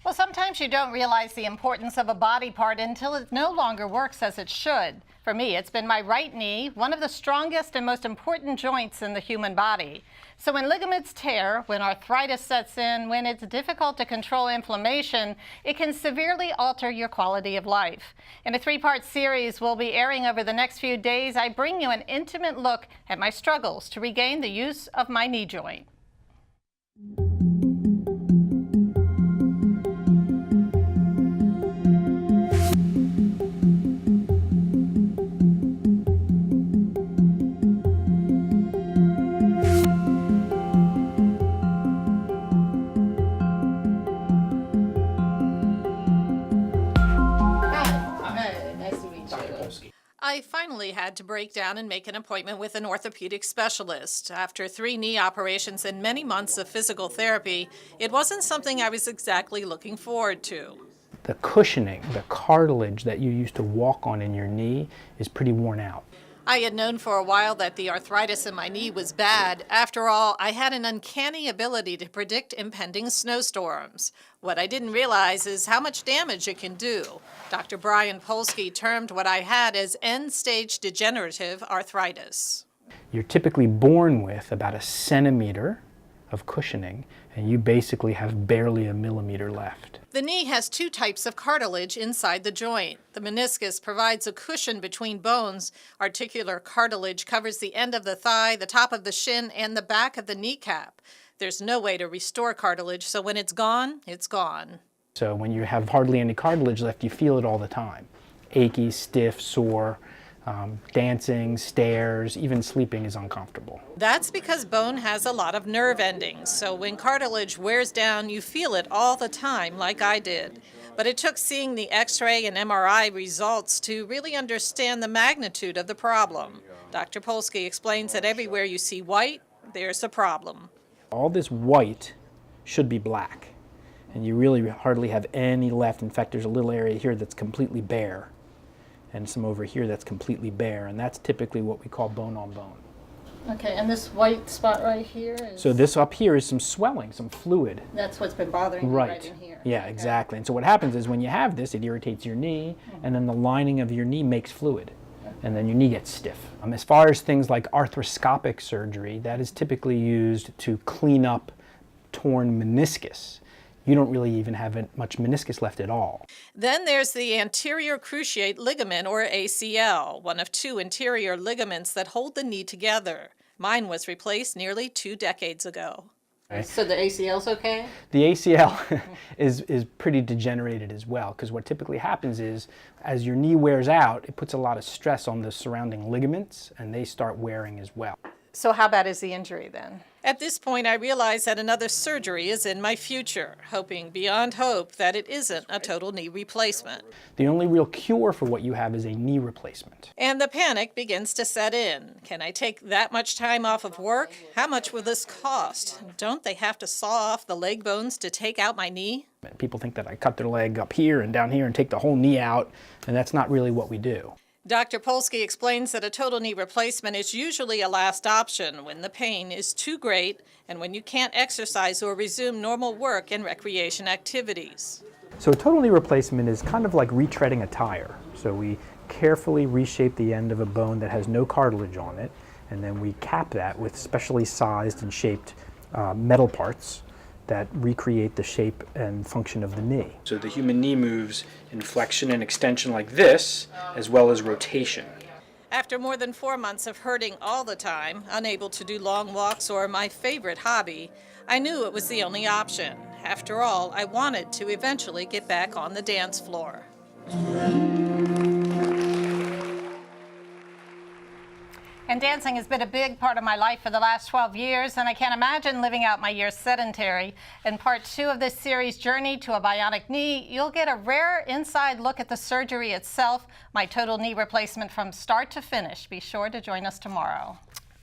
Well, sometimes you don't realize the importance of a body part until it no longer works as it should. For me, it's been my right knee, one of the strongest and most important joints in the human body. So when ligaments tear, when arthritis sets in, when it's difficult to control inflammation, it can severely alter your quality of life. In a 3-part series we'll be airing over the next few days, I bring you an intimate look at my struggles to regain the use of my knee joint. I finally had to break down and make an appointment with an orthopedic specialist. After 3 knee operations and many months of physical therapy, it wasn't something I was exactly looking forward to. The cushioning, the cartilage that you used to walk on in your knee is pretty worn out. I had known for a while that the arthritis in my knee was bad. After all, I had an uncanny ability to predict impending snowstorms. What I didn't realize is how much damage it can do. Dr. Brian Polsky termed what I had as end-stage degenerative arthritis. You're typically born with about 1 centimeter of cushioning, and you basically have barely 1 millimeter left. The knee has 2 types of cartilage inside the joint. The meniscus provides a cushion between bones. Articular cartilage covers the end of the thigh, the top of the shin, and the back of the kneecap. There's no way to restore cartilage, so when it's gone, it's gone. So when you have hardly any cartilage left, you feel it all the time. Achy, stiff, sore. Dancing, stairs, even sleeping is uncomfortable. That's because bone has a lot of nerve endings, so when cartilage wears down, you feel it all the time, like I did. But it took seeing the X-ray and MRI results to really understand the magnitude of the problem. Dr. Polsky explains that everywhere you see white, there's a problem. All this white should be black, and you really hardly have any left. In fact, there's a little area here that's completely bare, and some over here that's completely bare, and that's typically what we call bone on bone. Okay, and this white spot right here is... So this up here is some swelling, some fluid. That's what's been bothering you right in here. Yeah, okay. Exactly. And so what happens is when you have this, it irritates your knee, and then the lining of your knee makes fluid, and then your knee gets stiff. As far as things like arthroscopic surgery, that is typically used to clean up torn meniscus. You don't really even have much meniscus left at all. Then there's the anterior cruciate ligament, or ACL, one of 2 interior ligaments that hold the knee together. Mine was replaced nearly 2 decades ago. Okay. So the ACL's okay? The ACL is pretty degenerated as well, because what typically happens is as your knee wears out, it puts a lot of stress on the surrounding ligaments, and they start wearing as well. So how bad is the injury then? At this point, I realize that another surgery is in my future, hoping beyond hope that it isn't a total knee replacement. The only real cure for what you have is a knee replacement. And the panic begins to set in. Can I take that much time off of work? How much will this cost? Don't they have to saw off the leg bones to take out my knee? People think that I cut their leg up here and down here and take the whole knee out, and that's not really what we do. Dr. Polsky explains that a total knee replacement is usually a last option when the pain is too great and when you can't exercise or resume normal work and recreation activities. So a total knee replacement is kind of like retreading a tire. So we carefully reshape the end of a bone that has no cartilage on it, and then we cap that with specially sized and shaped metal parts that recreate the shape and function of the knee. So the human knee moves in flexion and extension like this, as well as rotation. After more than 4 months of hurting all the time, unable to do long walks or my favorite hobby, I knew it was the only option. After all, I wanted to eventually get back on the dance floor. And dancing has been a big part of my life for the last 12 years, and I can't imagine living out my years sedentary. In part 2 of this series, Journey to a Bionic Knee, you'll get a rare inside look at the surgery itself, my total knee replacement from start to finish. Be sure to join us tomorrow.